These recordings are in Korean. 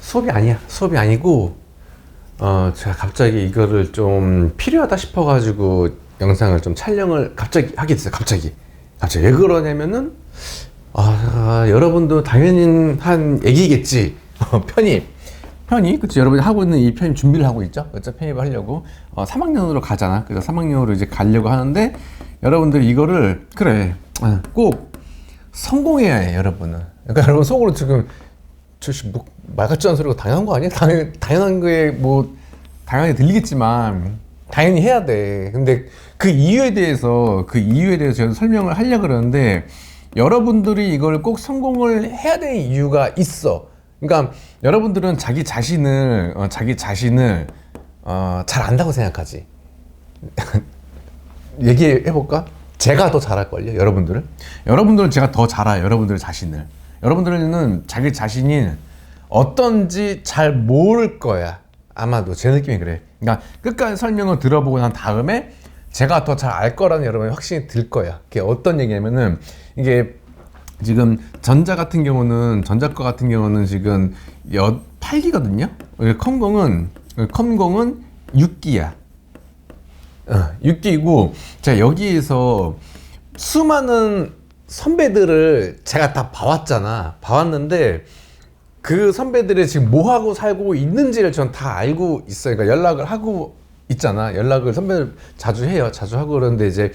수업이 아니야. 수업이 아니고, 제가 갑자기 이거를 좀 필요하다 싶어가지고 영상을 좀 촬영을 갑자기 하게 됐어요. 갑자기 왜 그러냐면은, 여러분도 당연히 한 얘기겠지. 편입, 그치. 여러분이 하고 있는 이 편입 준비를 하고 있죠. 그쵸. 편입을 하려고. 3학년으로 가잖아. 그래서 3학년으로 이제 가려고 하는데, 여러분들 이거를, 그래. 꼭 성공해야 해, 여러분은. 그러니까 여러분 속으로 지금, 말 같지 않은 소리가 당연한 거 아니야? 당연한 거에 당연하게 들리겠지만, 당연히 해야 돼. 근데 그 이유에 대해서 제가 설명을 하려고 그러는데, 여러분들이 이걸 꼭 성공을 해야 되는 이유가 있어. 그러니까 여러분들은 자기 자신을 잘 안다고 생각하지. 얘기해볼까? 제가 더 잘할걸요, 여러분들은 제가 더 잘 알아요, 여러분들 자신을. 여러분들은 자기 자신이 어떤지 잘 모를 거야. 아마도 제 느낌이 그래. 그러니까 끝까지 설명을 들어보고 난 다음에 제가 더 잘 알 거라는 여러분이 확신이 들 거야. 그게 어떤 얘기냐면은, 이게 지금 전자 거 같은 경우는 지금 8기거든요. 컴공은 6기야. 6기이고, 제가 여기에서 수많은 선배들을 제가 다 봐왔는데, 그 선배들이 지금 뭐 하고 살고 있는지를 전 다 알고 있어요. 그러니까 연락을 하고 있잖아. 연락을 선배들 자주 하고. 그러는데 이제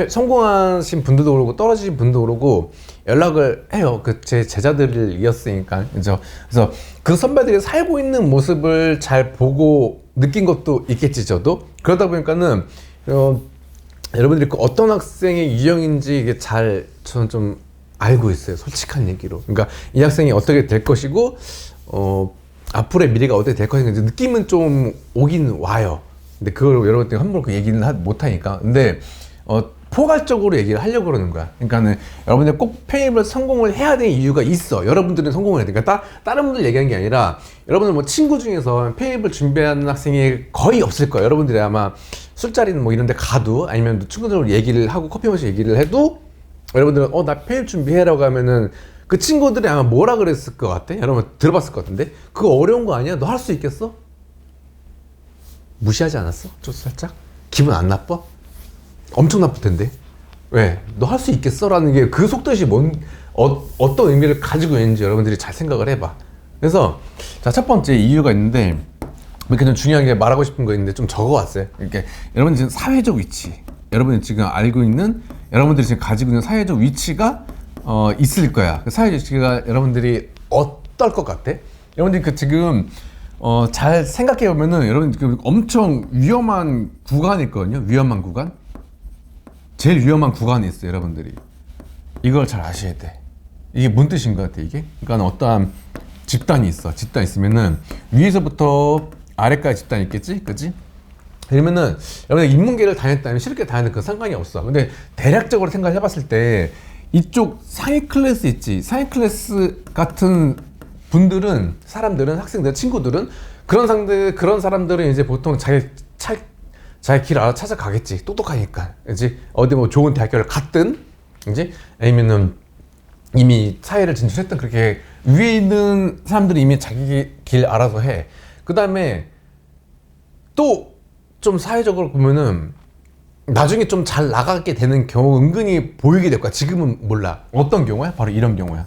성공하신 분들도 그러고 떨어지신 분도 그러고 연락을 해요. 제 제자들이었으니까. 그죠? 그래서 그 선배들이 살고 있는 모습을 잘 보고 느낀 것도 있겠지, 저도. 그러다 보니까는 여러분들이 어떤 학생의 유형인지 이게 저는 좀 알고 있어요. 솔직한 얘기로. 그러니까 이 학생이 어떻게 될 것이고, 앞으로의 미래가 어떻게 될 것인지 느낌은 좀 오긴 와요. 근데 그걸 여러분들이 함부로 그 얘기는 못하니까. 근데, 포괄적으로 얘기를 하려고 그러는 거야. 그러니까는 여러분들 꼭 편입을 성공을 해야 되는 이유가 있어. 여러분들은 성공을 해야 돼. 그러니까 다른 분들 얘기하는 게 아니라, 여러분들 뭐 친구 중에서 편입을 준비하는 학생이 거의 없을 거예요. 여러분들이 아마 술자리는 뭐 이런 데 가도, 아니면 친구들하고 얘기를 하고 커피 마시고 얘기를 해도, 여러분들은 나 편입 준비해라고 하면은 그 친구들이 아마 뭐라 그랬을 것 같아? 여러분 들어봤을 것 같은데? 그거 어려운 거 아니야? 너 할 수 있겠어? 무시하지 않았어? 좀 살짝? 기분 안 나빠? 엄청 나쁠 텐데. 왜? 너 할 수 있겠어? 라는 게 그 속뜻이 어떤 의미를 가지고 있는지 여러분들이 잘 생각을 해봐. 그래서 자, 첫 번째 이유가 있는데, 이렇게 좀 중요하게 말하고 싶은 거 있는데 좀 적어왔어요. 이렇게 여러분 지금 사회적 위치, 여러분이 지금 알고 있는, 여러분들이 지금 가지고 있는 사회적 위치가 있을 거야. 그 사회적 위치가 여러분들이 어떨 것 같아? 여러분들이 지금 잘 생각해 보면은 여러분 지금 엄청 위험한 구간이 있거든요. 위험한 구간. 제일 위험한 구간이 있어요, 여러분들이. 이걸 잘 아셔야 돼. 이게 뭔 뜻인 것 같아, 이게? 그러니까 어떠한 집단이 있어. 집단 있으면은 위에서부터 아래까지 집단이 있겠지? 그치? 그러면은 여러분들 인문계를 다녔다면 실업계 다녔는 그 상관이 없어. 근데 대략적으로 생각을 해봤을 때 이쪽 상위 클래스 있지. 상위 클래스 같은 분들은, 학생들, 친구들은 그런 사람들은 이제 보통 자기 길 알아 찾아가겠지. 똑똑하니까. 그치? 어디 뭐 좋은 대학교를 갔든, 그치? 아니면은 이미 사회를 진출했든, 그렇게 위에 있는 사람들이 이미 자기 길 알아서 해. 그 다음에 또 좀 사회적으로 보면은 나중에 좀 잘 나가게 되는 경우 은근히 보이게 될 거야. 지금은 몰라. 어떤 경우야? 바로 이런 경우야.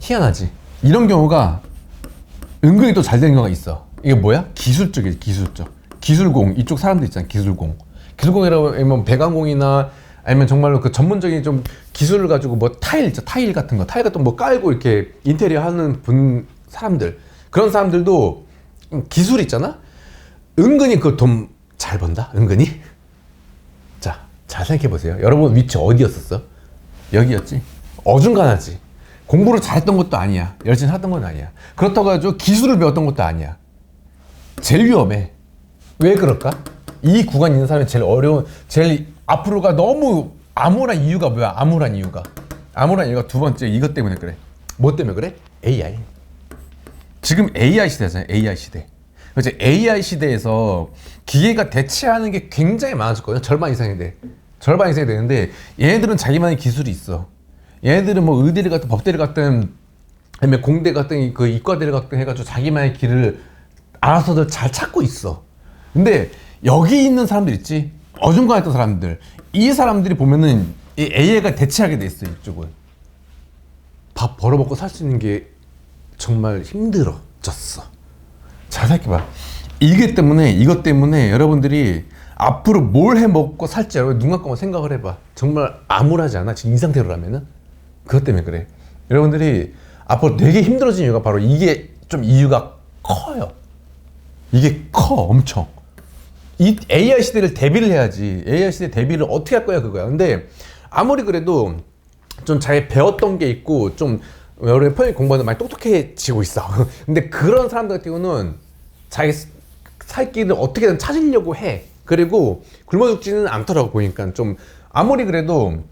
희한하지? 이런 경우가 은근히 또 잘 되는 경우가 있어. 이게 뭐야? 기술 쪽이지, 기술 쪽. 기술공, 이쪽 사람들 있잖아, 기술공. 기술공이라고 하면 배관공이나 아니면 정말로 그 전문적인 좀 기술을 가지고 뭐 타일 같은 거 뭐 깔고 이렇게 인테리어 하는 사람들. 그런 사람들도 기술 있잖아? 은근히 그 돈 잘 번다? 은근히? 자, 잘 생각해 보세요. 여러분 위치 어디였었어? 여기였지? 어중간하지? 공부를 잘했던 것도 아니야. 열심히 하던 건 아니야. 그렇다고 해가지고 기술을 배웠던 것도 아니야. 제일 위험해. 왜 그럴까? 이 구간에 있는 사람이 제일 앞으로가 너무 암울한 이유가 뭐야? 암울한 이유가 두 번째, 이것 때문에 그래. 뭐 때문에 그래? AI. 지금 AI 시대잖아요. AI 시대. 그렇지? AI 시대에서 기계가 대체하는 게 굉장히 많아졌거든요. 절반 이상이 되는데, 얘네들은 자기만의 기술이 있어. 얘네들은 뭐 의대를 갔든 법대를 갔든 아니면 공대 갔든 그 이과대를 갔든 해가지고 자기만의 길을 알아서들 잘 찾고 있어. 근데 여기 있는 사람들 있지, 어중간했던 사람들, 이 사람들이 보면은 이 AI가 대체하게 돼 있어. 이쪽은 밥 벌어먹고 살 수 있는 게 정말 힘들어졌어. 잘 생각해봐. 이것 때문에 여러분들이 앞으로 뭘 해 먹고 살지 여러분 눈 감고 생각을 해봐. 정말 암울하지 않아? 지금 이 상태로라면은? 그것 때문에 그래. 여러분들이 앞으로 되게 힘들어진 이유가 바로 이게 좀 이유가 커요. 이게 커, 엄청. 이 AI 시대를 대비를 해야지. AI 시대 대비를 어떻게 할 거야, 그거야. 근데 아무리 그래도 좀 잘 배웠던 게 있고 좀 여러 편입 공부하는 많이 똑똑해지고 있어. 근데 그런 사람들 같은 경우는 자기 살 길을 어떻게든 찾으려고 해. 그리고 굶어 죽지는 않더라고. 보니까 좀 아무리 그래도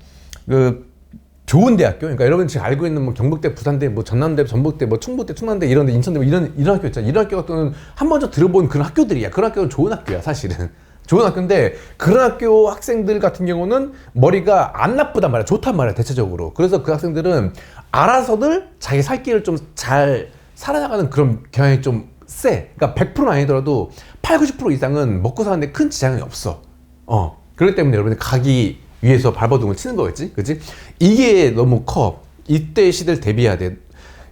그 좋은 대학교, 그러니까 여러분 지금 알고 있는 뭐 경북대, 부산대, 뭐 전남대, 전북대, 뭐 충북대, 충남대 이런데, 인천대 뭐 이런 학교 있잖아. 이런 학교 같은 한 번쯤 들어본 그런 학교들이야. 그런 학교는 좋은 학교야, 사실은. 좋은 학교인데 그런 학교 학생들 같은 경우는 머리가 안 나쁘단 말이야. 좋단 말이야, 대체적으로. 그래서 그 학생들은 알아서들 자기 살 길을 좀 잘 살아나가는 그런 경향이 좀 세. 그러니까 100%는 아니더라도 8, 90% 이상은 먹고 사는데 큰 지장이 없어. 그렇기 때문에 여러분들 가기 위해서 발버둥을 치는 거겠지? 그치? 이게 너무 커. 이때 시대를 대비해야 돼.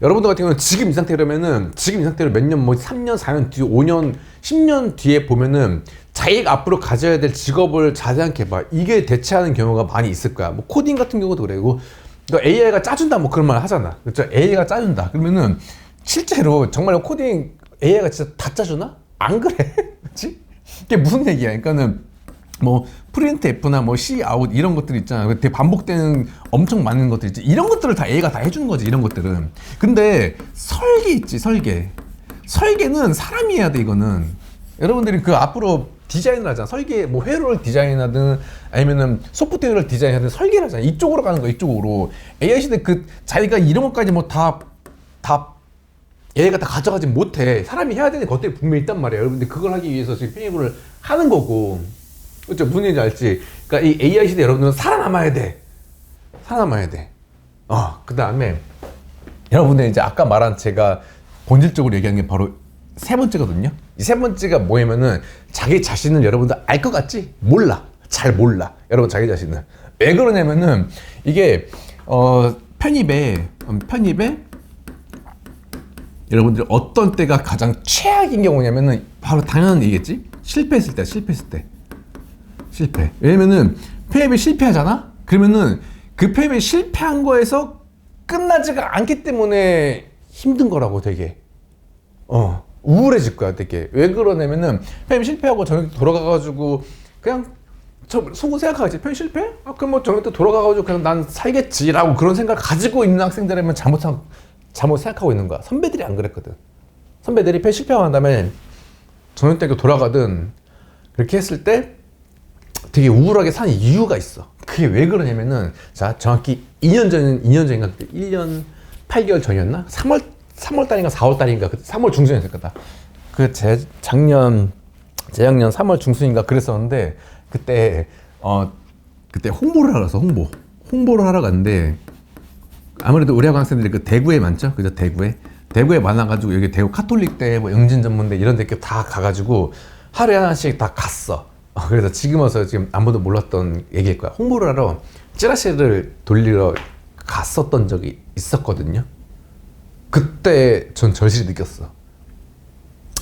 여러분들 같은 경우는 지금 이 상태라면은, 지금 이 상태로 몇 년, 뭐 3년, 4년 뒤, 5년, 10년 뒤에 보면은 자기가 앞으로 가져야 될 직업을 잘 생각해봐. 이게 대체하는 경우가 많이 있을 거야. 뭐 코딩 같은 경우도 그래고, 그러니까 AI가 짜준다 뭐 그런 말 하잖아. 그렇죠? AI가 짜준다. 그러면은 실제로 정말 코딩 AI가 진짜 다 짜주나? 안 그래. 그치? 이게 무슨 얘기야? 그러니까는 뭐 프린트 F나 뭐 C 아웃 이런 것들 있잖아. 되게 반복되는 엄청 많은 것들 있지. 이런 것들을 다 AI가 다 해주는 거지. 이런 것들은. 근데 설계 있지, 설계. 설계는 사람이 해야 돼. 이거는 여러분들이 그 앞으로 디자인을 하잖아. 설계 뭐 회로를 디자인하든 아니면은 소프트웨어를 디자인하든 설계를 하잖아. 이쪽으로 가는 거야. 이쪽으로. AI 시대 그 자기가 이런 것까지 뭐 다 얘가 다 가져가지 못해. 사람이 해야 되는 것들이 분명히 있단 말이야. 여러분들 그걸 하기 위해서 지금 편입을 하는 거고. 그렇죠? 무슨 얘기인지 알지? 그러니까 이 AI 시대 여러분들은 살아남아야 돼. 살아남아야 돼. 그 다음에 여러분들 이제 아까 말한 제가 본질적으로 얘기하는 게 바로 세 번째거든요. 이 세 번째가 뭐냐면은 자기 자신을 여러분들 알 것 같지? 몰라. 잘 몰라. 여러분 자기 자신을. 왜 그러냐면은 이게 편입에 여러분들 어떤 때가 가장 최악인 경우냐면은 바로 당연한 얘기겠지? 실패했을 때. 실패. 왜냐면은 편입이 실패하잖아? 그러면은 그 편입이 실패한 거에서 끝나지가 않기 때문에 힘든 거라고 되게. 우울해질 거야, 되게. 왜 그러냐면은 편입 실패하고 저녁 돌아가가지고 그냥 저 속으로 생각하겠지. 편입 실패? 그럼 뭐 저녁 때 돌아가가지고 그냥 난 살겠지라고 그런 생각을 가지고 있는 학생들이면 잘못 생각하고 있는 거야. 선배들이 안 그랬거든. 선배들이 편입 실패하고 난 다음에 저녁 때 돌아가든 그렇게 했을 때 되게 우울하게 사는 이유가 있어. 그게 왜 그러냐면은, 자, 정확히 2년 전인가, 그때 1년 8개월 전이었나? 3월 달인가 4월 달인가, 3월 중순이었을 거다. 재작년 3월 중순인가 그랬었는데, 그때 홍보를 하러 갔어, 홍보를 하러 갔는데, 아무래도 우리 학원 학생들이 그 대구에 많죠? 그죠? 대구에 많아가지고, 여기 대구 카톨릭대, 뭐 영진전문대 이런 데 다 가가지고, 하루에 하나씩 다 갔어. 그래서 지금 와서 지금 아무도 몰랐던 얘기일 거야. 홍보를 하러 찌라시를 돌리러 갔었던 적이 있었거든요. 그때 전 절실히 느꼈어.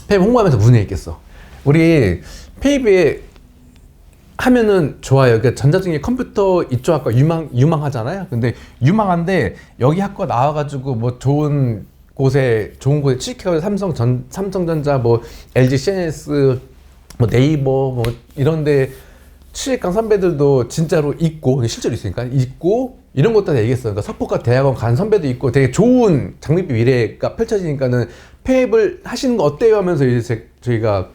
페이브 홍보하면서 무슨 얘기 했겠어? 우리 페이브에 하면은 좋아요. 그러니까 전자증기 컴퓨터 이쪽 학과 유망하잖아요. 근데 유망한데 여기 학과 나와가지고 뭐 좋은 곳에 취직해가지고 삼성전자, 뭐 LG CNS, 뭐 네이버 뭐 이런데 취직한 선배들도 진짜로 있고 실제로 있으니까 있고 이런 것도 다 얘기했어. 그러니까 석포과 대학원 간 선배도 있고 되게 좋은 장밋빛 미래가 펼쳐지니까는 폐업을 하시는 거 어때요? 하면서 이제 저희가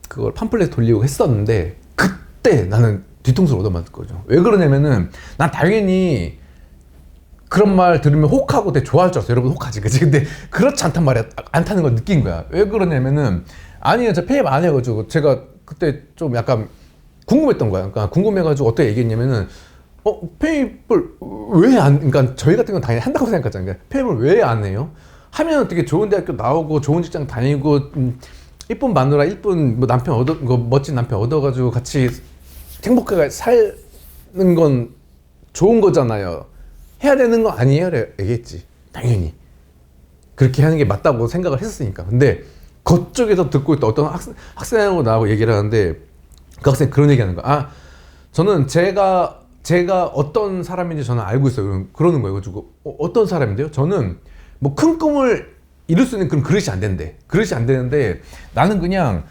그걸 팜플렛 돌리고 했었는데 그때 나는 뒤통수를 얻어맞을 거죠. 왜 그러냐면은 난 당연히 그런 말 들으면 혹하고 되게 좋아할 줄 알았어. 여러분 혹하지, 그치? 근데 그렇지 않단 말이야. 않다는 걸 느낀 거야. 왜 그러냐면은 아니요, 저 폐업 안 해가지고 제가 그때 좀 약간 궁금했던 거야. 그러니까 궁금해가지고 어떻게 얘기했냐면은 편입을 왜 안, 그러니까 저희 같은 건 당연히 한다고 생각하잖아요. 그러니까 편입을 왜 안 해요? 하면 되게 좋은 대학교 나오고 좋은 직장 다니고 이쁜 마누라, 이쁜 뭐 남편 멋진 남편 얻어가지고 같이 행복하게 사는 건 좋은 거잖아요. 해야 되는 거 아니에요? 얘기했지. 당연히 그렇게 하는 게 맞다고 생각을 했으니까. 근데 그쪽에서 듣고 있던 어떤 학생하고 나하고 얘기를 하는데 그 학생이 그런 얘기 하는 거야. 저는 제가 어떤 사람인지 저는 알고 있어요. 그러는 거예요. 그래가지고 어떤 사람인데요? 저는 뭐 큰 꿈을 이룰 수 있는 그런 그릇이 안 된대. 그릇이 안 되는데 나는 그냥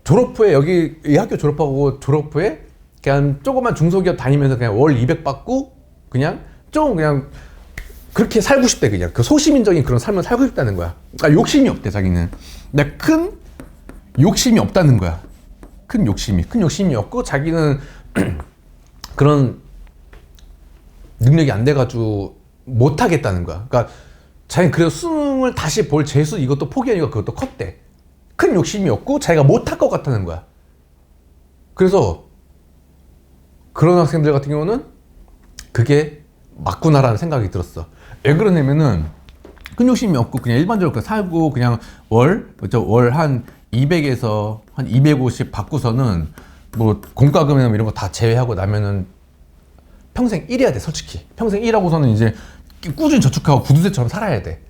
졸업 후에 여기 이 학교 졸업하고 졸업 후에 그냥 조그만 중소기업 다니면서 그냥 월 200 받고 그냥 좀 그냥 그렇게 살고 싶대. 그냥 그 소시민적인 그런 삶을 살고 싶다는 거야. 그러니까 욕심이 없대 자기는. 근데 큰 욕심이 없다는 거야. 큰 욕심이 없고 자기는 그런 능력이 안 돼가지고 못 하겠다는 거야. 그러니까 자기는 그래서 수능을 다시 볼 재수 이것도 포기하니까 그것도 컸대. 큰 욕심이 없고 자기가 못 할 것 같다는 거야. 그래서 그런 학생들 같은 경우는 그게 맞구나라는 생각이 들었어. 왜 그러냐면은 큰 욕심이 없고 그냥 일반적으로 살고 그냥 월 한 200에서 한 250 받고서는 뭐 공과금이나 이런 거 다 제외하고 나면은 평생 일해야 돼. 솔직히 평생 일하고서는 이제 꾸준히 저축하고 구두쇠처럼 살아야 돼.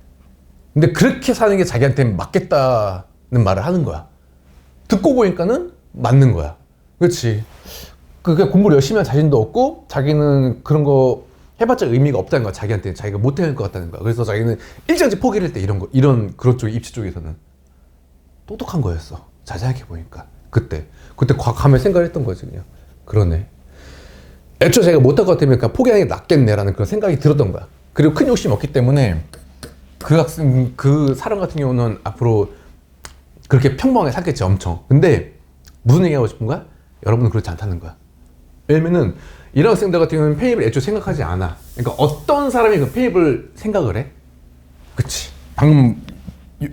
근데 그렇게 사는 게 자기한테 맞겠다는 말을 하는 거야. 듣고 보니까는 맞는 거야. 그렇지. 그게 공부를 열심히 할 자신도 없고 자기는 그런 거 해봤자 의미가 없다는 거야. 자기한테 자기가 못할 것 같다는 거야. 그래서 자기는 일찍 포기를 했대. 이런 그런 쪽 입시 쪽에서는 똑똑한 거였어. 자세하게 보니까 그때 과감하게 생각을 했던 거지. 그냥 그러네. 애초에 자기가 못할 것 같으면 포기하는 게 낫겠네라는 그런 생각이 들었던 거야. 그리고 큰 욕심이 없기 때문에 그 사람 같은 경우는 앞으로 그렇게 평범하게 살겠지. 엄청. 근데 무슨 얘기하고 싶은 거야? 여러분은 그렇지 않다는 거야. 왜냐면은 이런 학생들 같은 경우는 편입을 애초에 생각하지 않아. 그러니까 어떤 사람이 그 편입을 생각을 해? 그치. 방금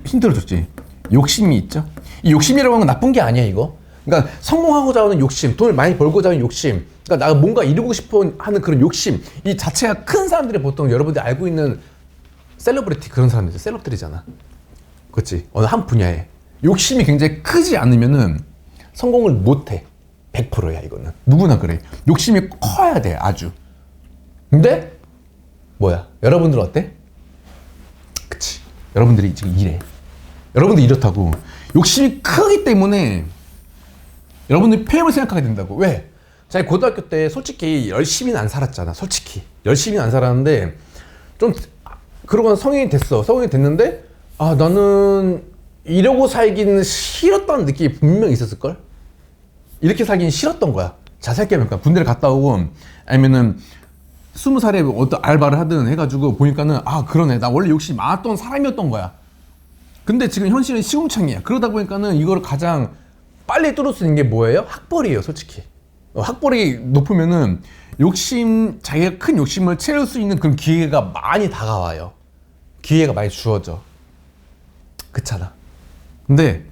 힌트를 줬지. 욕심이 있죠. 이 욕심이라고 하는 건 나쁜 게 아니야 이거. 그러니까 성공하고자 하는 욕심, 돈을 많이 벌고자 하는 욕심, 그러니까 내가 뭔가 이루고 싶어 하는 그런 욕심, 이 자체가 큰 사람들이 보통 여러분들이 알고 있는 셀러브리티 그런 사람들, 셀럽들이잖아. 그렇지. 어느 한 분야에 욕심이 굉장히 크지 않으면은 성공을 못해. 100%야 이거는. 누구나 그래. 욕심이 커야 돼 아주. 근데 뭐야? 여러분들은 어때? 그치. 여러분들이 지금 이래. 여러분들 이렇다고. 욕심이 크기 때문에 여러분들이 편입을 생각하게 된다고. 왜? 자기 고등학교 때 솔직히 열심히는 안 살았잖아. 솔직히 열심히는 안 살았는데 좀 그러고 성인이 됐어. 성인이 됐는데 나는 이러고 살기는 싫었다는 느낌이 분명히 있었을걸? 이렇게 살기는 싫었던 거야. 자세하게 하면 군대를 갔다 오고 아니면은 20살에 어떤 알바를 하든 해가지고 보니까는 그러네. 나 원래 욕심이 많았던 사람이었던 거야. 근데 지금 현실은 시궁창이야. 그러다 보니까는 이걸 가장 빨리 뚫을 수 있는 게 뭐예요? 학벌이에요, 솔직히. 학벌이 높으면은 자기가 큰 욕심을 채울 수 있는 그런 기회가 많이 다가와요. 기회가 많이 주어져. 그렇잖아. 근데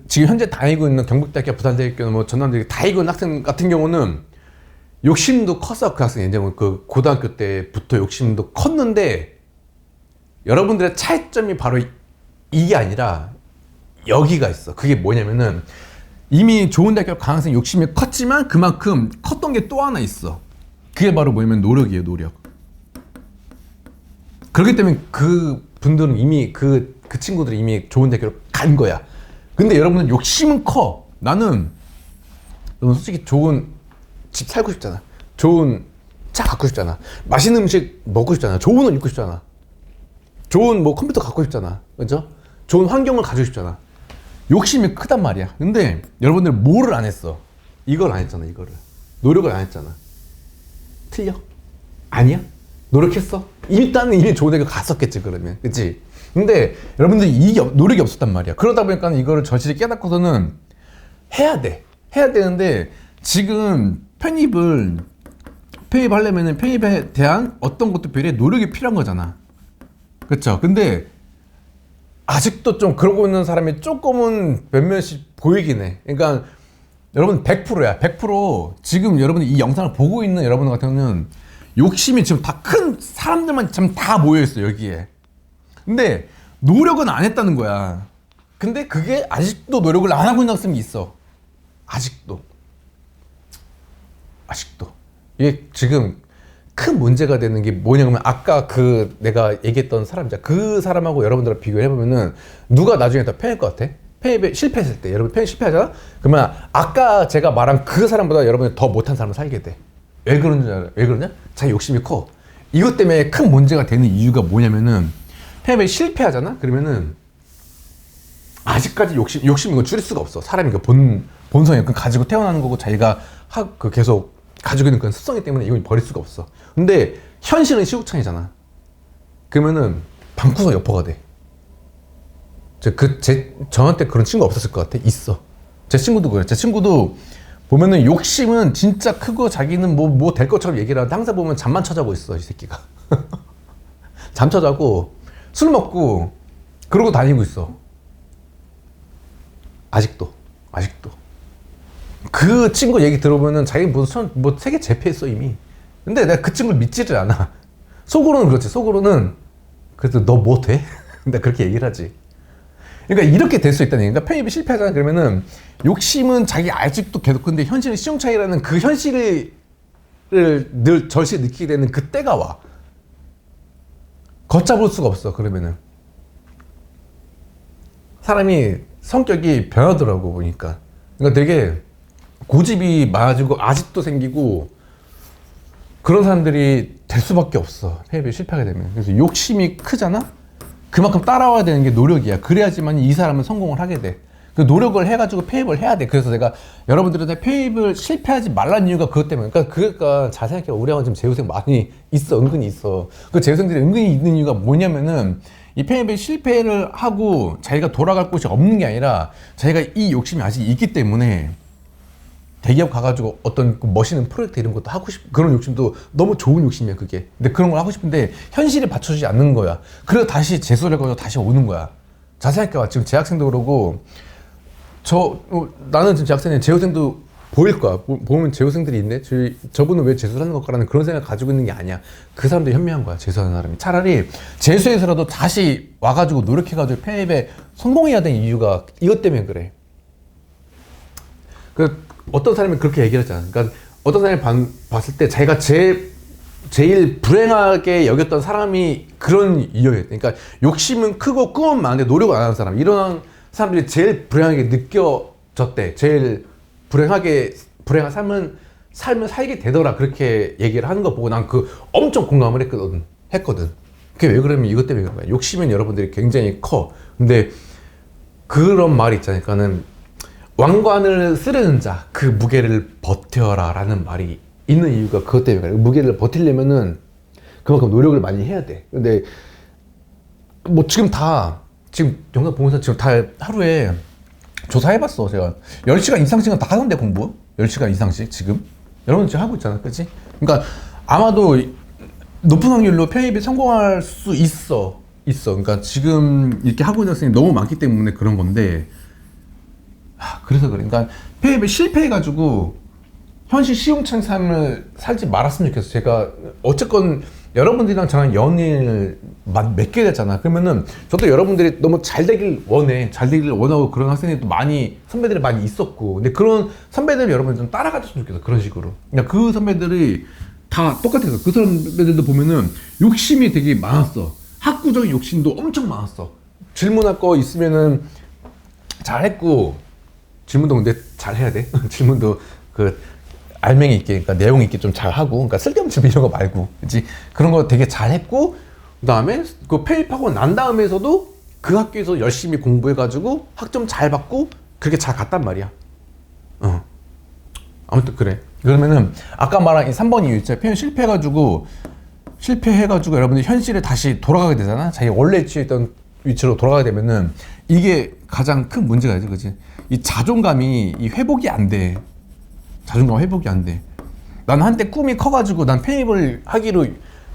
지금 현재 다니고 있는 경북대학교, 부산대학교, 뭐 전남대학교 다니고 있는 학생 같은 경우는 욕심도 컸어. 그 학생 이제 그 고등학교 때부터 욕심도 컸는데 여러분들의 차이점이 바로 이게 아니라 여기가 있어. 그게 뭐냐면은 이미 좋은 대학교 간 학생 욕심이 컸지만 그만큼 컸던 게 또 하나 있어. 그게 바로 뭐냐면 노력이에요. 노력. 그렇기 때문에 그 분들은 이미 그 친구들이 이미 좋은 대학교를 간 거야. 근데 여러분은 욕심은 커. 나는 솔직히 좋은 집 살고 싶잖아. 좋은 차 갖고 싶잖아. 맛있는 음식 먹고 싶잖아. 좋은 옷 입고 싶잖아. 좋은 컴퓨터 갖고 싶잖아. 그죠? 좋은 환경을 가지고 싶잖아. 욕심이 크단 말이야. 근데 여러분들 뭐를 안 했어? 이걸 안 했잖아. 이거를. 노력을 안 했잖아. 틀려? 아니야? 노력했어? 이미 좋은 대학교 갔었겠지 그러면. 그치? 근데 여러분들이 노력이 없었단 말이야. 그러다 보니까 이거를 절실히 깨닫고서는 해야 돼. 해야 되는데 지금 편입하려면 편입에 대한 어떤 것도 별의 노력이 필요한 거잖아. 그쵸? 근데 아직도 좀 그러고 있는 사람이 조금은 몇몇씩 보이긴 해. 그러니까 여러분 100%야. 100% 지금 여러분이 이 영상을 보고 있는 여러분 같은 경우는 욕심이 지금 다 큰 사람들만 지금 다 모여있어 여기에. 근데 노력은 안 했다는 거야. 근데 그게 아직도 노력을 안 하고 있는 학생이 있어. 아직도. 이게 지금 큰 문제가 되는 게 뭐냐면 아까 그 내가 얘기했던 사람이자 그 사람하고 여러분들을 비교해보면은 누가 나중에 더 편할 것 같아? 편입에 실패했을 때 여러분 편입 실패하잖아? 그러면 아까 제가 말한 그 사람보다 여러분이 더 못한 사람을 살게 돼. 왜 그러냐? 자기 욕심이 커. 이것 때문에 큰 문제가 되는 이유가 뭐냐면은 편입에 실패하잖아? 그러면은 아직까지 욕심 이거 줄일 수가 없어. 사람이 그 본성이 그 가지고 태어나는 거고 자기가 그 계속 가지고 있는 그런 습성이기 때문에 이걸 버릴 수가 없어. 근데 현실은 시국창이잖아. 그러면은 방구석 여포가 돼. 저한테 그런 친구 없었을 것 같아? 있어. 제 친구도 그래. 제 친구도 보면은 욕심은 진짜 크고 자기는 뭐 될 것처럼 얘기를 하는데 항상 보면 잠만 쳐자고 있어, 이 새끼가. 잠 쳐자고 술 먹고 그러고 다니고 있어. 아직도. 그 친구 얘기 들어보면은 자기 뭐 세계 제패했어 이미. 근데 내가 그 친구를 믿지를 않아. 속으로는 그렇지. 속으로는 그래도 너 뭐 돼? 근데 그렇게 얘기를 하지. 그러니까 이렇게 될 수 있다는 얘기가 편입이 실패하잖아. 그러면은 욕심은 자기 아직도 계속 근데 현실은 시중차이라는 그 현실을 늘 절실히 느끼게 되는 그때가 와. 걷잡을 수가 없어. 그러면은 사람이 성격이 변하더라고 보니까. 그러니까 되게 고집이 많아지고 아직도 생기고 그런 사람들이 될 수밖에 없어. 편입이 실패하게 되면. 그래서 욕심이 크잖아. 그만큼 따라와야 되는 게 노력이야. 그래야지만 이 사람은 성공을 하게 돼. 그 노력을 해가지고 페입을 해야 돼. 그래서 내가 여러분들한테 페입을 실패하지 말라는 이유가 그것 때문에. 그러니까 잘 생각해. 우리 학원 지금 재우생 많이 있어. 은근히 있어. 그 재우생들이 은근히 있는 이유가 뭐냐면은 이 페입에 실패를 하고 자기가 돌아갈 곳이 없는 게 아니라 자기가 이 욕심이 아직 있기 때문에 대기업 가가지고 어떤 멋있는 프로젝트 이런 것도 하고 그런 욕심도 너무 좋은 욕심이야, 그게. 근데 그런 걸 하고 싶은데 현실에 받쳐주지 않는 거야. 그래서 다시 재수를 해가지고 다시 오는 거야. 잘 생각해봐. 지금 재학생도 그러고, 나는 지금 재학생인데 재우생도 보일 거야. 보면 재우생들이 있네? 저분은 왜 재수를 하는 걸까라는 그런 생각 가지고 있는 게 아니야. 그 사람도 현명한 거야, 재수하는 사람이. 차라리 재수해서라도 다시 와가지고 노력해가지고 편입에 성공해야 되는 이유가 이것 때문에 그래. 어떤 사람이 그렇게 얘기를 하잖아. 그러니까 어떤 사람이 봤을 때 자기가 제일 불행하게 여겼던 사람이 그런 이유였대. 그러니까 욕심은 크고 꿈은 많은데 노력을 안 하는 사람. 이런 사람들이 제일 불행하게 느껴졌대. 제일 불행한 삶을 살게 되더라. 그렇게 얘기를 하는 거 보고 난 엄청 공감을 했거든. 그게 왜 그러면 이것 때문에 그런 거야. 욕심은 여러분들이 굉장히 커. 근데 그런 말이 있잖아요. 그러니까는 왕관을 쓰려는 자, 그 무게를 버텨라 라는 말이 있는 이유가 그것 때문에 그래. 무게를 버티려면은 그만큼 노력을 많이 해야 돼. 근데 지금 영상 보면서 지금 다 하루에 조사해봤어. 제가 10시간 이상씩은 다 하던데 공부? 10시간 이상씩 지금? 여러분 지금 하고 있잖아. 그치? 그러니까 아마도 높은 확률로 편입이 성공할 수 있어. 그러니까 지금 이렇게 하고 있는 학생이 너무 많기 때문에 그런 건데 그래서 그래. 그러니까 편입에 실패해가지고 현실 시용창 삶을 살지 말았으면 좋겠어. 제가 어쨌건 여러분들이랑 저랑 연인을 맺게 됐잖아. 그러면은 저도 여러분들이 너무 잘 되길 원하고 그런 학생들도 선배들이 많이 있었고. 근데 그런 선배들 여러분들 좀 따라가줬으면 좋겠어. 그런 식으로. 그러니까 그 선배들이 다 똑같았어. 그 선배들도 보면은 욕심이 되게 많았어. 학구적인 욕심도 엄청 많았어. 질문할 거 있으면은 잘했고, 질문도 근데 잘 해야 돼. 질문도 알맹이 있게, 그러니까 내용 있게 좀 잘 하고, 그러니까 쓸데없는 질문 이런 거 말고, 그렇지? 그런 거 되게 잘 했고, 그다음에 페입하고 난 다음에서도 그 학교에서 열심히 공부해가지고 학점 잘 받고 그렇게 잘 갔단 말이야. 아무튼 그래. 그러면은 아까 말한 이 3번 이유 있죠. 편입 실패해가지고 여러분들 현실에 다시 돌아가게 되잖아. 자기 원래 취했던 위치로 돌아가게 되면은 이게 가장 큰 문제가 있지, 그렇지? 이 자존감이 회복이 안 돼. 자존감 회복이 안 돼. 난 한때 꿈이 커가지고 난 편입을 하기로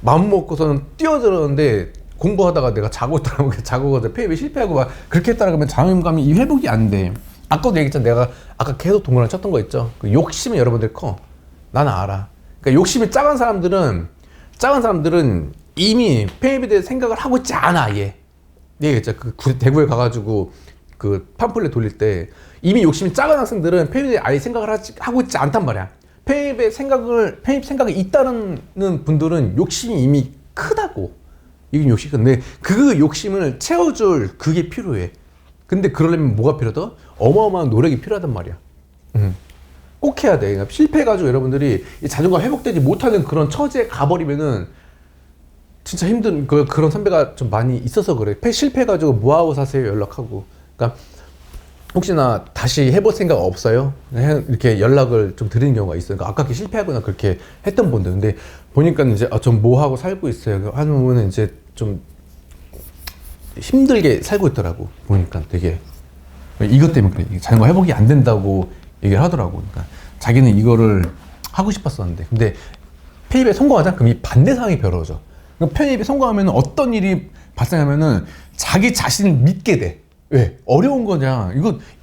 마음 먹고서는 뛰어들었는데 공부하다가 내가 자고 있더라고. 자고 가서 편입에 실패하고 막 그렇게 했다가 그러면 자존감이 회복이 안 돼. 아까도 얘기했잖아. 내가 아까 계속 동그라미 쳤던 거 있죠. 그 욕심은 여러분들 커. 나는 알아. 그러니까 욕심이 작은 사람들은 이미 편입에 대해 생각을 하고 있지 않아. 얘 얘기했죠. 그 대구에 가가지고 그 팜플렛 돌릴 때 이미 욕심이 작은 학생들은 편입에 대해 아예 생각을 하고 있지 않단 말이야. 편입 생각이 있다는 분들은 욕심이 이미 크다고. 이게 욕심이 큰데 그 욕심을 채워줄 그게 필요해. 근데 그러려면 뭐가 필요하다? 어마어마한 노력이 필요하단 말이야. 꼭 해야 돼. 그러니까 실패해가지고 여러분들이 자존감 회복되지 못하는 그런 처지에 가버리면은 진짜 힘든 그런 선배가 좀 많이 있어서 그래. 실패해가지고 뭐하고 사세요? 연락하고. 그러니까 혹시나 다시 해볼 생각 없어요? 이렇게 연락을 좀 드리는 경우가 있어요. 그러니까 아깝게 실패하거나 그렇게 했던 분들. 근데 보니까 이제 좀 뭐하고 살고 있어요. 하는 부분은 이제 좀 힘들게 살고 있더라고. 보니까 되게 이것 때문에 그래. 자전거 회복이 안 된다고 얘기를 하더라고. 그러니까 자기는 이거를 하고 싶었었는데 근데 편입에 성공하자? 그럼 이 반대 상황이 벌어져. 그러니까 편입에 성공하면 어떤 일이 발생하면은 자기 자신을 믿게 돼. 왜? 어려운 거냐.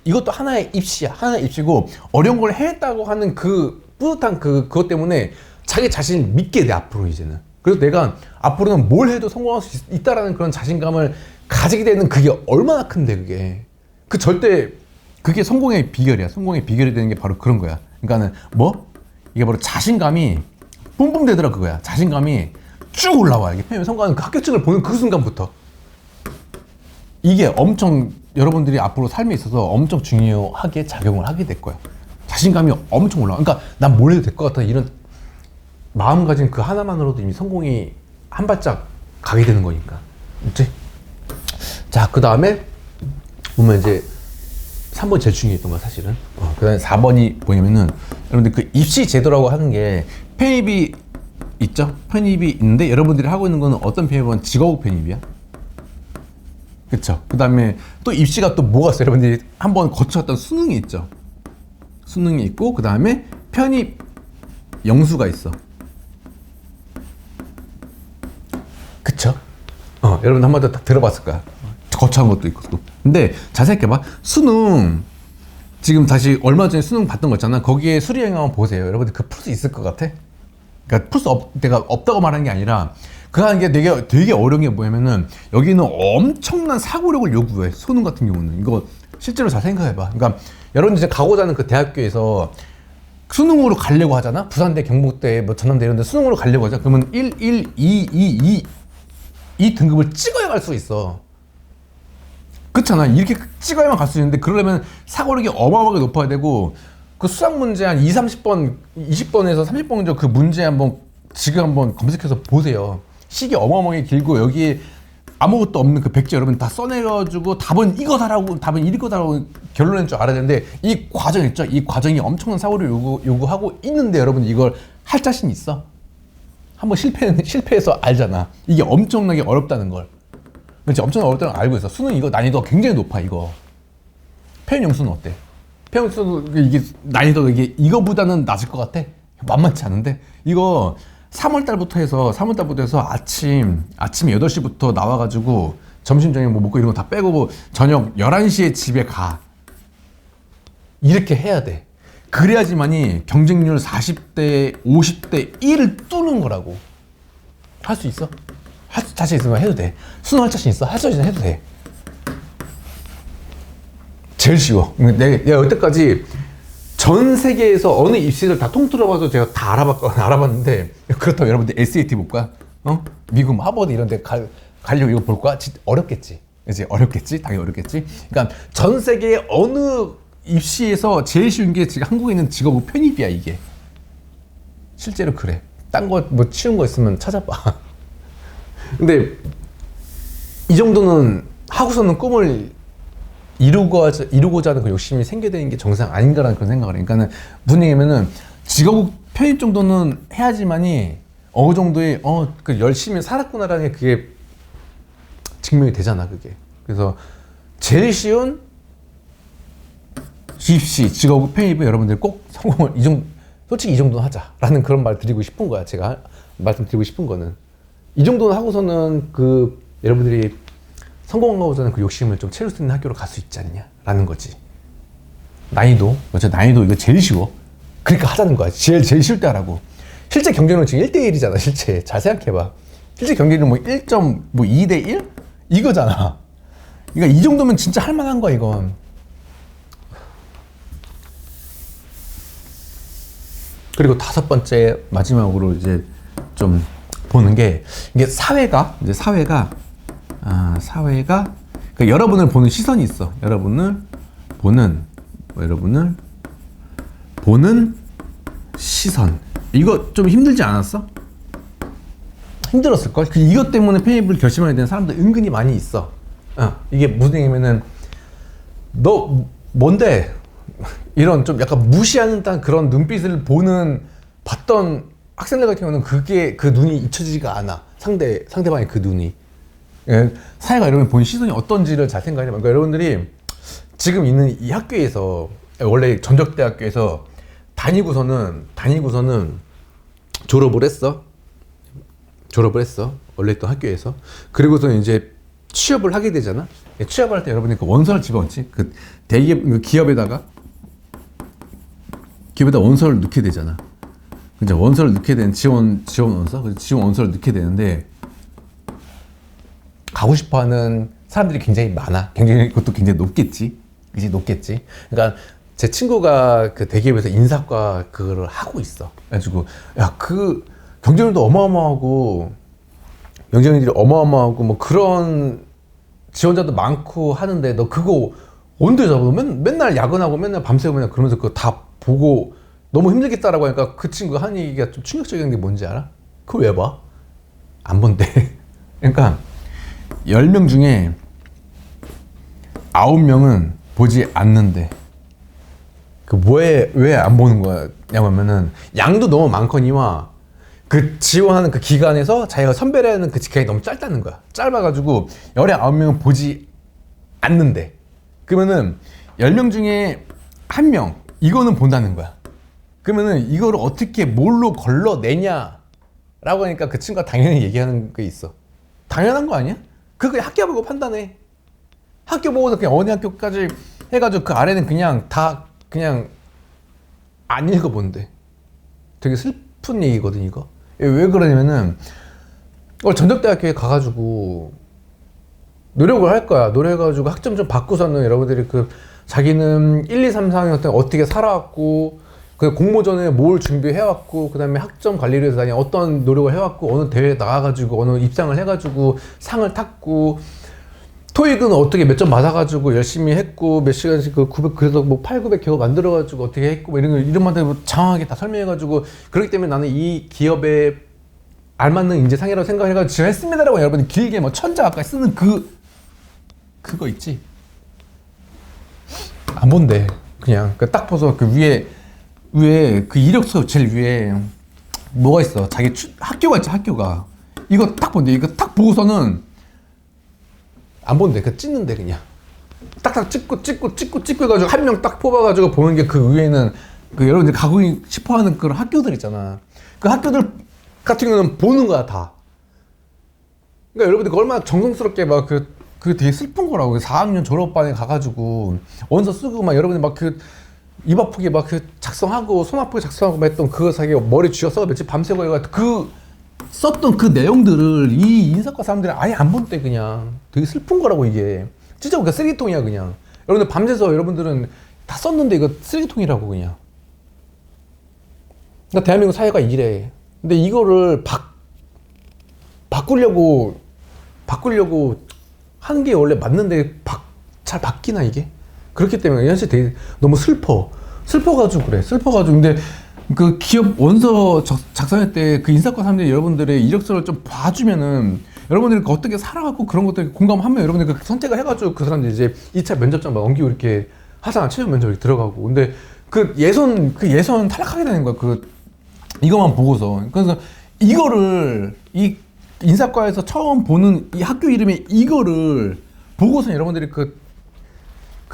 이것도 하나의 입시야. 하나의 입시고 어려운 걸 해냈다고 하는 그 뿌듯한 그것 때문에 자기 자신을 믿게 돼. 앞으로 이제는. 그래서 내가 앞으로는 뭘 해도 성공할 수 있다라는 그런 자신감을 가지게 되는 그게 얼마나 큰데 그게. 절대 그게 성공의 비결이야. 성공의 비결이 되는 게 바로 그런 거야. 그러니까는 이게 바로 자신감이 뿜뿜 되더라 그거야. 자신감이 쭉 올라와. 이게 편입 성공하는 그 합격증을 보는 그 순간부터. 이게 엄청 여러분들이 앞으로 삶에 있어서 엄청 중요하게 작용을 하게 될 거야. 자신감이 엄청 올라와. 그러니까 난 뭘 해도 될 것 같아. 이런 마음가짐 그 하나만으로도 이미 성공이 한 발짝 가게 되는 거니까. 그치? 자, 그 다음에 보면 이제 3번 제일 중요했던 거야 사실은. 그 다음에 4번이 뭐냐면은 여러분들 그 입시 제도라고 하는 게 편입이 있죠? 편입이 있는데 여러분들이 하고 있는 거는 어떤 편입은 직업 편입이야? 그쵸? 그 다음에 또 입시가 또 뭐가 있어요? 여러분들이 한번 거쳐왔던 수능이 있죠? 수능이 있고 그 다음에 편입 영수가 있어. 그쵸? 여러분 한 번도 다 들어봤을 거야. 거쳐온 것도 있고. 근데 자세히 해봐. 수능 지금 다시 얼마 전에 수능 봤던 거 있잖아. 거기에 수리형 한번 보세요. 여러분들 그 풀 수 있을 것 같아? 그러니까 내가 없다고 말하는 게 아니라 그한 게 되게 어려운 게 뭐냐면은 여기는 엄청난 사고력을 요구해. 수능 같은 경우는 이거 실제로 잘 생각해봐. 그러니까 여러분 이제 가고자 하는 그 대학교에서 수능으로 가려고 하잖아. 부산대, 경북대, 전남대 이런 데 수능으로 가려고 하잖아. 그러면 2 등급을 찍어야 갈 수 있어. 그렇잖아. 이렇게 찍어야만 갈 수 있는데 그러려면 사고력이 어마어마하게 높아야 되고 그 수학 문제 한 30번, 20번에서 30번 정도 그 문제 지금 한번 검색해서 보세요. 식이 어마어마하게 길고 여기에 아무것도 없는 그 백지 여러분 다 써내가지고 답은 이거다라고 답은 이거다라고 결론낸 줄 알아야 되는데 이 과정 있죠? 이 과정이 엄청난 사고를 요구하고 있는데 여러분 이걸 할 자신 있어? 한번 실패해서 알잖아. 이게 엄청나게 어렵다는 걸. 그렇지? 엄청나게 어렵다는 걸 알고 있어. 수능 이거 난이도가 굉장히 높아 이거. 표현 영수는 어때? 표현 영수는 이게 난이도가 이거보다는 낮을 것 같아? 만만치 않은데? 이거 3월달부터 해서 아침 8시부터 나와가지고 점심 저녁 뭐 먹고 이런 거 다 빼고 저녁 11시에 집에 가. 이렇게 해야 돼. 그래야지만이 경쟁률 40대 50대 1을 뚫는 거라고. 할 수 있어? 자신 있으면 해도 돼. 수능 할 자신 있어? 할 자신 해도 돼. 제일 쉬워. 내가 여태까지 전 세계에서 어느 입시를 다 통틀어봐서 제가 다 알아봤는데 그렇다고 여러분들 SAT 볼까? 미국 하버드 이런 데 가려고 이거 볼까? 어렵겠지. 그치? 어렵겠지? 당연히 어렵겠지? 그러니까 전 세계 어느 입시에서 제일 쉬운 게 지금 한국에 있는 직업은 편입이야 이게. 실제로 그래. 딴 거 뭐 쉬운 거 있으면 찾아봐. 근데 이 정도는 하고서는 꿈을 이루고자 하는 그 욕심이 생겨야 되는 게 정상 아닌가라는 그런 생각을 해. 그러니까는 무슨 얘기냐면은 직업 편입 정도는 해야지만이 어느 정도의 그 열심히 살았구나라는 게 그게 증명이 되잖아 그게. 그래서 제일 쉬운 입시 직업 편입은 여러분들 꼭 성공을 솔직히 이 정도는 하자라는 그런 말 드리고 싶은 거야. 제가 말씀드리고 싶은 거는 이 정도는 하고서는 그 여러분들이 성공하고서는 그 욕심을 좀 채울 수 있는 학교로 갈 수 있지 않냐라는 거지. 난이도 이거 제일 쉬워. 그러니까 하자는 거야. 제일 쉬울 때 하라고. 실제 경쟁률은 지금 1대1이잖아. 실제 잘 생각해봐. 실제 경쟁률은 뭐 1.2대1 이거잖아. 그러니까 이 정도면 진짜 할만한 거야 이건. 그리고 다섯 번째 마지막으로 이제 좀 보는 게 이게 사회가 그러니까 여러분을 보는 시선이 있어. 여러분을 보는 시선. 이거 좀 힘들지 않았어? 힘들었을걸? 이것 때문에 편입을 결심하게 되는 사람들 은근히 많이 있어. 이게 무슨 얘기냐면은 너 뭔데? 이런 좀 약간 무시하는 듯한 그런 눈빛을 봤던 학생들 같은 경우는 그게 그 눈이 잊혀지지가 않아. 상대방의 그 눈이. 예, 사회가 여러분 보는 시선이 어떤지를 잘 생각해봐. 그러니까 여러분들이 지금 있는 이 학교에서 원래 전적대학교에서 다니고서는 졸업을 했어. 원래 있던 학교에서. 그리고서 이제 취업을 하게 되잖아. 취업을 할 때 여러분이 그 원서를 집어넣지. 그 대기업, 그 기업에다가 원서를 넣게 되잖아. 그죠? 원서를 넣게 되는 지원 원서? 그래서 지원 원서를 넣게 되는데 가고 싶어 하는 사람들이 굉장히 많아. 그것도 굉장히 높겠지. 그치? 높겠지. 그러니까 제 친구가 그 대기업에서 인사과 그거를 하고 있어. 그래가지고, 야, 그 경쟁률도 어마어마하고, 뭐 그런 지원자도 많고 하는데 너 그거 언제 잡아? 맨날 야근하고 맨날 밤새고 맨날 그러면서 그거 다 보고 너무 힘들겠다라고 하니까 그 친구가 하는 얘기가 좀 충격적인 게 뭔지 알아? 그걸 왜 봐? 안 본대. 그러니까 10명 중에 9명은 보지 않는데 그 왜 안 보는 거냐면은 양도 너무 많거니와 그 지원하는 그 기간에서 자기가 선별해야 하는 그 기간이 너무 짧다는 거야. 짧아가지고 열에 9명은 보지 않는데 그러면은 10명 중에 1명 이거는 본다는 거야. 그러면은 이거를 어떻게 뭘로 걸러내냐라고 하니까 그 친구가 당연히 얘기하는 게 있어. 당연한 거 아니야? 그거 학교 보고 판단해. 학교 보고서 그냥 어느 학교까지 해가지고 그 아래는 그냥 안 읽어본대. 되게 슬픈 얘기거든 이거. 왜 그러냐면은 전적대학교에 가가지고 노력을 할 거야. 노력해가지고 학점 좀 받고서는 여러분들이 그 자기는 1, 2, 3, 4학년 때 어떻게 살아왔고 그 공모전에 뭘 준비해왔고 그 다음에 학점 관리를 위해서 어떤 노력을 해왔고 어느 대회에 나가가지고 어느 입상을 해가지고 상을 탔고 토익은 어떻게 몇 점 맞아가지고 열심히 했고 몇 시간씩 그래서 뭐 8, 900 겨우 만들어가지고 어떻게 했고 뭐 이런만들 뭐 장황하게 다 설명해가지고 그렇기 때문에 나는 이 기업에 알맞는 인재상이라고 생각해가지고 지금 했습니다라고 여러분이 길게 뭐 천자 가까이 쓰는 그거 있지. 안 본대. 그냥 딱 보서 그 위에 그 이력서 제일 위에 뭐가 있어. 자기 학교가 있지. 학교가 이거 딱 본대. 이거 딱 보고서는 안 본대. 그 찍는데 그냥 딱딱 찍고 해가지고 한 명 딱 뽑아가지고 보는 게 그 위에는 그 여러분들 가고 싶어하는 그런 학교들 있잖아. 그 학교들 같은 경우는 보는 거야 다. 그러니까 여러분들 얼마나 정성스럽게 막 그 되게 슬픈 거라고. 4학년 졸업반에 가가지고 원서 쓰고 막 여러분들 막 그 입 아프게 막 그 작성하고 손 아프게 작성하고 막 했던 그거 자기가 머리 쥐어서 며칠 밤새고 해가지고 그 썼던 그 내용들을 이 인사과 사람들이 아예 안 본대. 그냥 되게 슬픈 거라고 이게. 진짜 그냥 쓰레기통이야 그냥. 여러분들 밤새서 여러분들은 다 썼는데 이거 쓰레기통이라고 그냥. 그러니까 대한민국 사회가 이래. 근데 이거를 바꾸려고 하는 게 원래 맞는데 잘 바뀌나 이게? 그렇기 때문에 현실 되게 너무 슬퍼가지고 그래. 근데 그 기업 원서 작성할 때 그 인사과 사람들이 여러분들의 이력서를 좀 봐주면은 여러분들이 어떻게 살아갖고 그런 것들 공감하면 여러분들이 그 선택을 해가지고 그 사람들이 이제 2차 면접장 막 넘기고 이렇게 하잖아. 최종 면접 이렇게 들어가고. 근데 그 예선 탈락하게 되는 거야. 이것만 보고서. 그래서 이거를 이 인사과에서 처음 보는 이 학교 이름에 이거를 보고서 여러분들이 그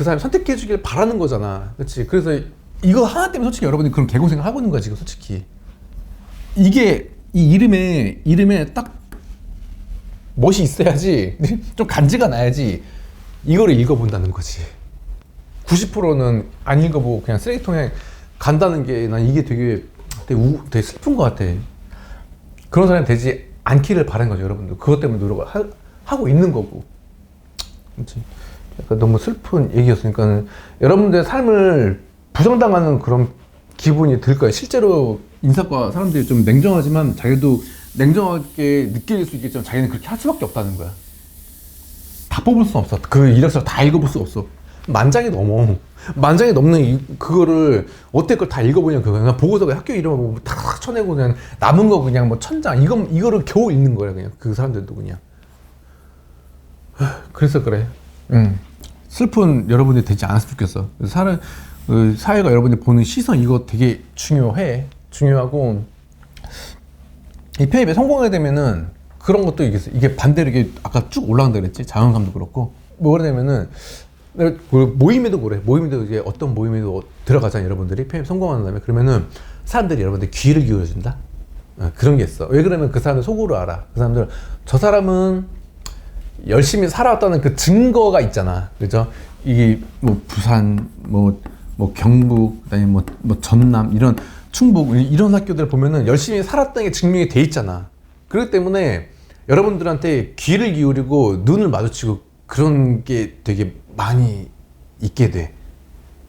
사람 선택해 주길 바라는 거잖아. 그렇지? 그래서 이거 하나 때문에 솔직히 여러분들이 그런 개고생을 하고 있는 거야 지금 솔직히. 이게 이 이름에 딱 멋이 있어야지 좀 간지가 나야지 이거를 읽어본다는 거지. 90%는 안 읽어보고 그냥 쓰레기통에 간다는 게 난 이게 되게 슬픈 것 같아. 그런 사람이 되지 않기를 바라는 거죠, 여러분들. 그것 때문에 노력을 하고 있는 거고. 그렇지. 약간 너무 슬픈 얘기였으니까 여러분들의 삶을 부정당하는 그런 기분이 들 거예요. 실제로 인사과 사람들이 좀 냉정하지만 자기도 냉정하게 느낄 수 있겠지만 자기는 그렇게 할 수밖에 없다는 거야. 다 뽑을 수는 없어. 그 이력서를 다 읽어볼 수가 없어. 만장이 넘어. 만장이 넘는 그거를 어떻게 그걸 다 읽어보냐 그거. 그냥 보고서 학교 이름을 뭐 탁 쳐내고 그냥 남은 거 그냥 뭐 천장 이거를 겨우 읽는 거야 그냥 그 사람들도 그냥. 그래서 그래. 슬픈 여러분들이 되지 않았으면 좋겠어. 사회가 여러분들이 보는 시선 이거 되게 중요해. 중요하고 이 편입에 성공하게 되면은 그런 것도 이게 반대로 이게 아까 쭉 올라간다 그랬지. 자존감도 그렇고 뭐가 되면은 모임에도 그래. 모임에도 이제 어떤 모임에도 들어가잖아 여러분들이 편입 성공한 다음에 그러면은 사람들이 여러분들 귀를 기울여준다. 그런 게 있어. 왜 그러면 그 사람들 속으로 알아. 그 사람들 저 사람은 열심히 살아왔다는 그 증거가 있잖아. 그죠? 이게 뭐 부산, 뭐 경북, 그다음에 뭐 전남 이런 충북 이런 학교들 보면은 열심히 살았다는 게 증명이 돼 있잖아. 그렇기 때문에 여러분들한테 귀를 기울이고 눈을 마주치고 그런 게 되게 많이 있게 돼.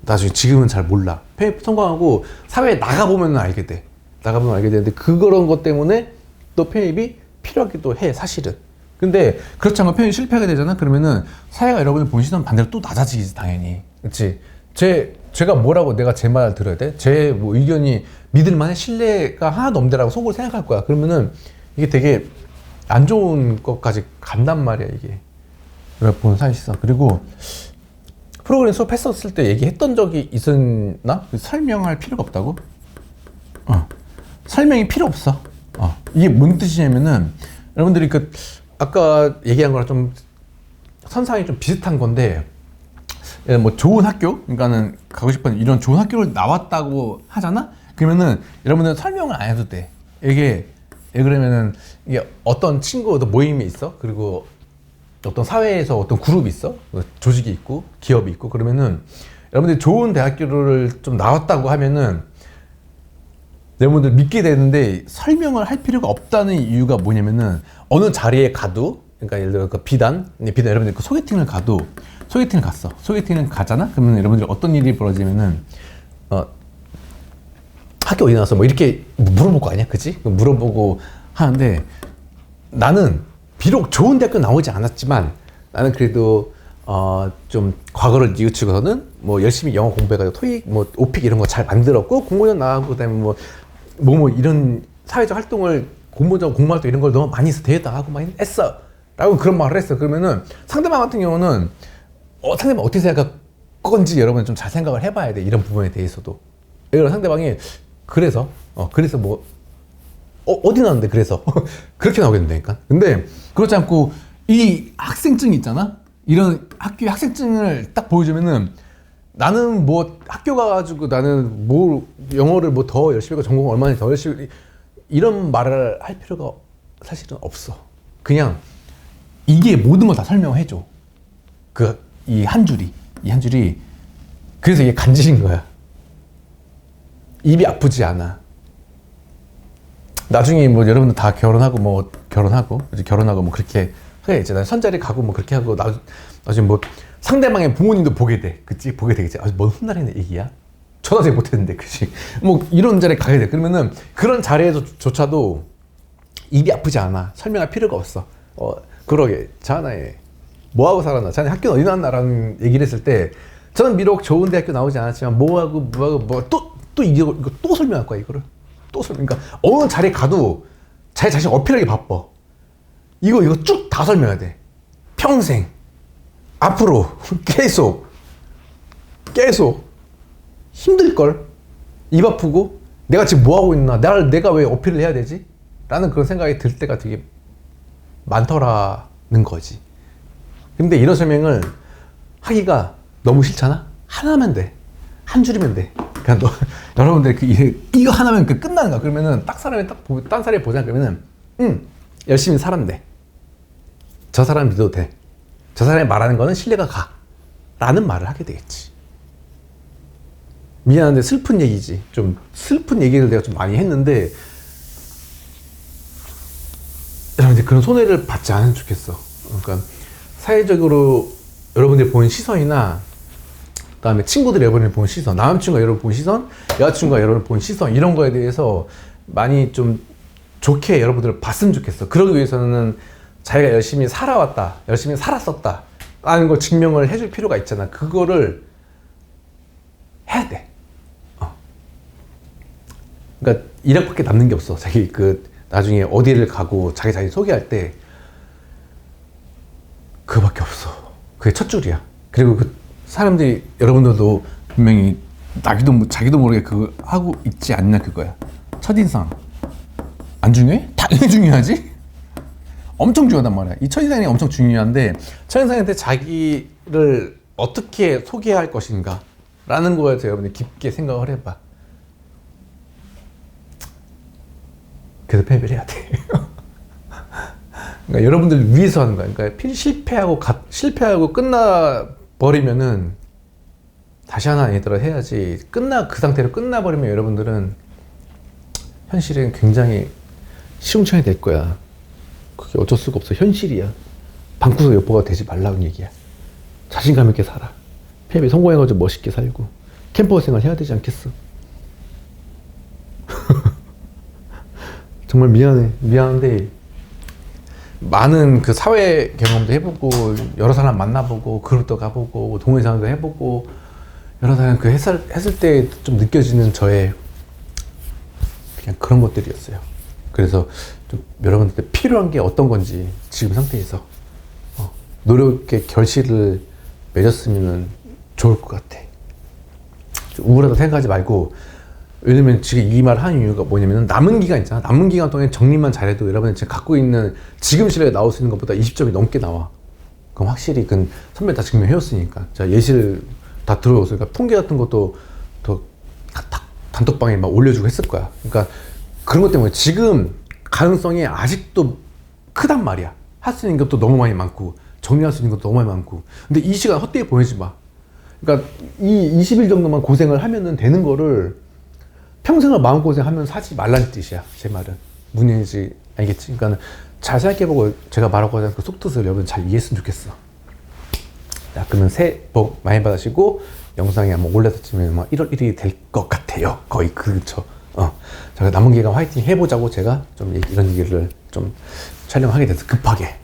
나중에 지금은 잘 몰라. 편입 성공하고 사회에 나가보면 알게 돼. 나가보면 알게 되는데 그런 것 때문에 또 편입이 필요하기도 해 사실은. 근데 그렇지 않고 편입이 실패하게 되잖아. 그러면은 사회가 여러분들 본 시선 반대로 또 낮아지지 당연히. 그렇지. 제가 뭐라고 내가 제 말을 들어야 돼? 제 뭐 의견이 믿을만해? 신뢰가 하나도 없는데라고 속으로 생각할 거야. 그러면은 이게 되게 안 좋은 것까지 간단 말이야 이게. 내가 보는 사회 시선. 그리고 프로그램 수업했었을 때 얘기했던 적이 있었나? 설명할 필요가 없다고? 설명이 필요 없어. 이게 뭔 뜻이냐면은 여러분들이 아까 얘기한 거랑 좀 선상이 좀 비슷한 건데 뭐 좋은 학교, 그러니까는 가고 싶은 이런 좋은 학교를 나왔다고 하잖아? 그러면은 여러분들 설명을 안 해도 돼. 이게 그러면은 이게 어떤 친구 모임이 있어? 그리고 어떤 사회에서 어떤 그룹이 있어? 조직이 있고 기업이 있고 그러면은 여러분들이 좋은 대학교를 좀 나왔다고 하면은 여러분들 믿게 되는데 설명을 할 필요가 없다는 이유가 뭐냐면은 어느 자리에 가도 그러니까 예를 들어 비단 여러분들 소개팅을 가도 소개팅을 갔어. 소개팅을 가잖아? 그러면 여러분들 어떤 일이 벌어지면은 학교 어디 나왔어? 뭐 이렇게 물어볼 거 아니야? 그치? 물어보고 하는데 나는 비록 좋은 대학교 나오지 않았지만 나는 그래도 좀 과거를 뉘우치고서는 뭐 열심히 영어 공부해가지고 토익 뭐 오픽 이런 거 잘 만들었고 공모전 나가고 그다음에 뭐 이런 사회적 활동을 공모전 공모활동 이런 걸 너무 많이 해서 대회도 하고 많이 했어 라고 그런 말을 했어. 그러면은 상대방 같은 경우는 상대방 어떻게 생각할 건지 여러분 좀 잘 생각을 해봐야 돼. 이런 부분에 대해서도. 이런 상대방이 그래서 뭐 어디 나왔는데 그래서 그렇게 나오겠는데니까. 근데 그렇지 않고 이 학생증이 있잖아. 이런 학교의 학생증을 딱 보여주면은 나는 뭐 학교 가가지고 나는 뭐 영어를 뭐 더 열심히 하고 전공을 얼마나 더 열심히 이런 말을 할 필요가 사실은 없어. 그냥 이게 모든 걸 다 설명해줘. 이 한 줄이 그래서 이게 간지인 거야. 입이 아프지 않아. 나중에 뭐 여러분들 다 결혼하고 뭐 그렇게 하게 되잖아요. 선자리 가고 뭐 그렇게 하고 나중에 뭐 상대방의 부모님도 보게 돼. 그치? 보게 되겠지. 뭔 훗날에는 얘기야? 전화도 못했는데, 그치? 뭐 이런 자리에 가게 돼. 그러면은 그런 자리에서조차도 입이 아프지 않아. 설명할 필요가 없어. 그러게. 자나에 뭐하고 살았나? 자네 학교는 어디 나왔나라는 얘기를 했을 때 저는 비록 좋은 대학교 나오지 않았지만 뭐하고 또 이거 또 설명할 거야 이거를. 또 설명. 그러니까 어느 자리에 가도 자기 자신 어필하기 바빠. 이거 쭉 다 설명해야 돼. 평생. 앞으로. 계속. 힘들걸. 입 아프고 내가 지금 뭐하고 있나. 내가 왜 어필을 해야 되지? 라는 그런 생각이 들 때가 되게 많더라는 거지. 근데 이런 설명을 하기가 너무 싫잖아? 하나면 돼. 한 줄이면 돼. 그냥 여러분들 이거 하나면 끝나는 거야. 그러면은 딴 사람이 보자. 그러면은, 열심히 살았네. 저 사람 믿어도 돼. 저 사람이 말하는 거는 신뢰가 가. 라는 말을 하게 되겠지. 미안한데 슬픈 얘기지. 좀 슬픈 얘기를 내가 좀 많이 했는데 여러분들 그런 손해를 받지 않으면 좋겠어. 그러니까 사회적으로 여러분들이 보는 시선이나 그다음에 친구들이 여러분을 보는 시선, 남자친구가 여러분을 보는 시선, 여자친구가 여러분을 보는 시선, 이런 거에 대해서 많이 좀 좋게 여러분들을 봤으면 좋겠어. 그러기 위해서는 자기가 열심히 살아왔다, 열심히 살았었다 라는 걸 증명을 해줄 필요가 있잖아. 그거를 해야 돼. 그러니까 이력밖에 남는 게 없어. 자기 나중에 어디를 가고 자기 소개할 때 그거밖에 없어. 그게 첫 줄이야. 그리고 그 사람들이, 여러분들도 분명히 자기도 모르게 그거 하고 있지 않냐, 그거야. 첫인상 안 중요해? 당연히 중요하지. 엄청 중요하단 말이야. 이 첫인상이 엄청 중요한데, 첫인상한테 자기를 어떻게 소개할 것인가 라는 거에 대해서 여러분이 깊게 생각을 해봐. 그래서 패배를 해야 돼. 그러니까 여러분들 위해서 하는 거야. 그러니까 실패하고 끝나버리면은 다시 하나 얘들아 해야지. 그 상태로 끝나버리면 여러분들은 현실은 굉장히 시궁창이 될 거야. 그게 어쩔 수가 없어. 현실이야. 방구석 여보가 되지 말라는 얘기야. 자신감 있게 살아. 패배 성공해가지고 멋있게 살고 캠퍼스 생활 해야 되지 않겠어? 정말 미안한데 많은 그 사회 경험도 해보고 여러 사람 만나보고 그룹도 가보고 동호회장도 해보고 여러 사람 했을 때 좀 느껴지는 저의 그냥 그런 것들이었어요. 그래서 좀 여러분들께 필요한 게 어떤 건지 지금 상태에서 노력의 결실을 맺었으면 좋을 것 같아. 좀 우울하다 생각하지 말고, 왜냐면 지금 이 말 하는 이유가 뭐냐면 남은 기간 있잖아. 남은 기간 동안 정리만 잘해도 여러분이 지금 갖고 있는 지금 실력에 나올 수 있는 것보다 20점이 넘게 나와. 그럼 확실히 그 선배 다 증명해왔으니까. 자, 예시를 다 들어오니까 통계 같은 것도 더 단톡방에 막 올려주고 했을 거야. 그러니까 그런 것 때문에 지금 가능성이 아직도 크단 말이야. 할 수 있는 것도 너무 많이 많고 정리할 수 있는 것도 너무 많이 많고. 근데 이 시간 헛되이 보내지 마. 그러니까 이 20일 정도만 고생을 하면은 되는 거를 평생을 마음고생하면서 하지 말라는 뜻이야. 제 말은 무슨 얘기인지 알겠지? 그러니까 잘 생각해보고 제가 말하고 하는 그 속뜻을 여러분 잘 이해했으면 좋겠어. 자, 그러면 새해 복 많이 받으시고 영상이 아마 올라서 쯤에 1월 1일이 될 것 같아요. 거의 그 근처. 제가 남은 기간 화이팅 해보자고 제가 좀 이런 얘기를 좀 촬영하게 돼서 급하게.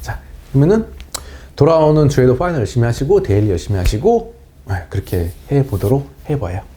자, 그러면은 돌아오는 주에도 파이널 열심히 하시고 데일리 열심히 하시고 그렇게 해보도록 해봐요.